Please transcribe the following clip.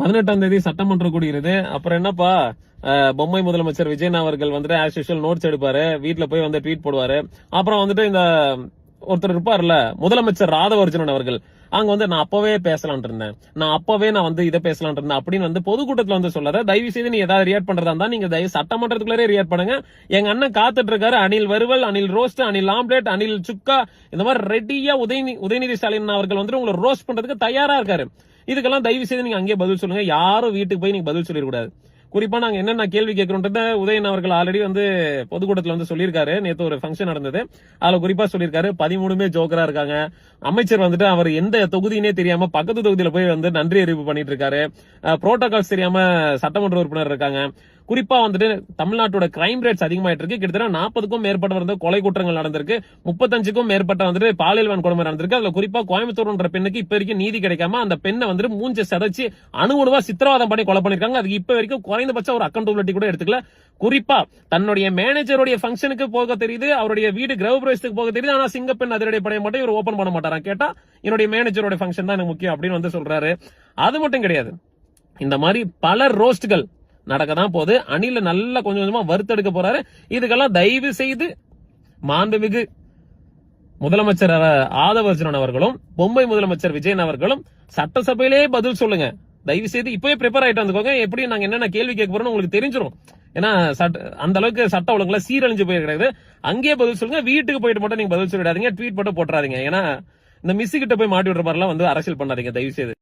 18ஆம் தேதி சட்டமன்றம் கூடுகிறது. அப்புறம் என்னப்பா, பொம்மை முதலமைச்சர் விஜயன் அவர்கள் வந்துட்டு ஆஸ் யூஷுவல் நோட்ஸ் எடுப்பாரு, வீட்டுல போய் வந்து ட்வீட் போடுவாரு. அப்புறம் வந்துட்டு இந்த ஒருத்தர் இருப்பார்ல முதலமைச்சர் ராதவர்ஜுனன் அவர்கள், அங்க வந்து நான் அப்பவே பேசலான் இருந்தேன், நான் வந்து இதை பேசலான் இருந்தேன் அப்படின்னு வந்து பொதுக்கூட்டத்துல வந்து சொல்லாத. தயவு செய்து நீ ஏதாவது ரியாக்ட் பண்றதா இருந்தா நீங்க தயவு சட்டமன்றத்துக்குள்ளே ரியாக்ட் பண்ணுங்க. எங்க அண்ணன் காத்துட்டு இருக்காரு. அனில் வறுவல், அனில் ரோஸ்ட், அனில் ஆம்லேட், அனில் சுக்கா, இந்த மாதிரி ரெடியா உதயநிதி ஸ்டாலின் அவர்கள் வந்து உங்களை ரோஸ்ட் பண்றதுக்கு தயாரா இருக்காரு. இதுக்கெல்லாம் தயவு செய்து நீங்க அங்கேயே பதில் சொல்லுங்க. யாரும் வீட்டுக்கு போய் நீங்க பதில் சொல்லிடக்கூடாது. குறிப்பா நாங்க என்னென்ன கேள்வி கேட்கிறோம்ன்றத உதயன் அவர்கள் ஆல்ரெடி வந்து பொதுக்கூட்டத்துல வந்து சொல்லியிருக்காரு. நேத்து ஒரு ஃபங்க்ஷன் நடந்தது, அதுல குறிப்பா சொல்லியிருக்காரு 13மே ஜோக்கரா இருக்காங்க. அமைச்சர் வந்துட்டு அவர் எந்த தொகுதினே தெரியாம பக்கத்து தொகுதியில போய் வந்து நன்றி அறிவிப்பு பண்ணிட்டு இருக்காரு. புரோட்டோகால்ஸ் தெரியாம சட்டமன்ற உறுப்பினர் இருக்காங்க. குறிப்பா வந்துட்டு தமிழ்நாட்டோட கிரைம் ரேட்ஸ் அதிகமாயிட்டு இருக்கு. கிட்டத்தட்ட 40க்கும் மேற்பட்ட வந்து கொலை குற்றங்கள் நடந்திருக்கு. 35க்கும் மேற்பட்ட வந்துட்டு பாலியல் வன்கொடுமை நடந்திருக்கு. அதுல குறிப்பா கோயம்புத்தூர்ன்ற பெண்ணுக்கு இப்ப வரைக்கும் நீதி கிடைக்காம அந்த பெண்ணை வந்துட்டு மூஞ்ச சதைச்சு அணுவணுவா சித்திரவாதம் பண்ணி கொலை பண்ணிருக்காங்க. அதுக்கு இப்ப வரைக்கும் குறைந்தபட்சம் ஒரு அக்கௌண்டபிலிட்டி கூட எடுத்துக்கல. குறிப்பா தன்னுடைய மேனேஜருடைய ஃபங்க்ஷனுக்கு போக தெரியுது, அவருடைய வீடு கிரக பிரவேசத்துக்கு போக தெரியுது, ஆனா சிங்கப்பெண் அதிரடி படையை மட்டும் இவர் ஓபன் பண்ண மாட்டாரா. கேட்டா என்னுடைய மேனேஜரோட ஃபங்க்ஷன் தான் எனக்கு முக்கியம் அப்படின்னு வந்து சொல்றாரு. அது மட்டும் கிடையாது, இந்த மாதிரி பல ரோஸ்ட்கள் நடக்கதான் போது. அணில நல்லா கொஞ்சம் கொஞ்சமா வறுத்தெடுக்க போறாரு. இதுக்கெல்லாம் தயவு செய்து மாண்புமிகு முதலமைச்சர் ஆதவர்ஜுனன் அவர்களும் பொம்மை முதலமைச்சர் விஜயன் அவர்களும் சட்டசபையிலே பதில் சொல்லுங்க. தயவு செய்து இப்பவே ப்ரிப்பேர் ஆயிட்டு வந்துக்கோங்க. எப்படி நாங்க என்னென்ன கேள்வி கேட்க போறோம் உங்களுக்கு தெரிஞ்சிடும். ஏன்னா அந்த அளவுக்கு சட்ட ஒழுங்குல சீரழிஞ்சு போயிருக்கிறது. அங்கேயே பதில் சொல்லுங்க. வீட்டுக்கு போயிட்டு மட்டும் நீங்க பதில் சொல்லிடாதீங்க, ட்வீட் மட்டும் போட்டுறாதீங்க. ஏன்னா இந்த மிஸ் கிட்ட போய் மாட்டி விடுற மாதிரிலாம் வந்து அரசியல் பண்ணாதீங்க தயவு செய்து.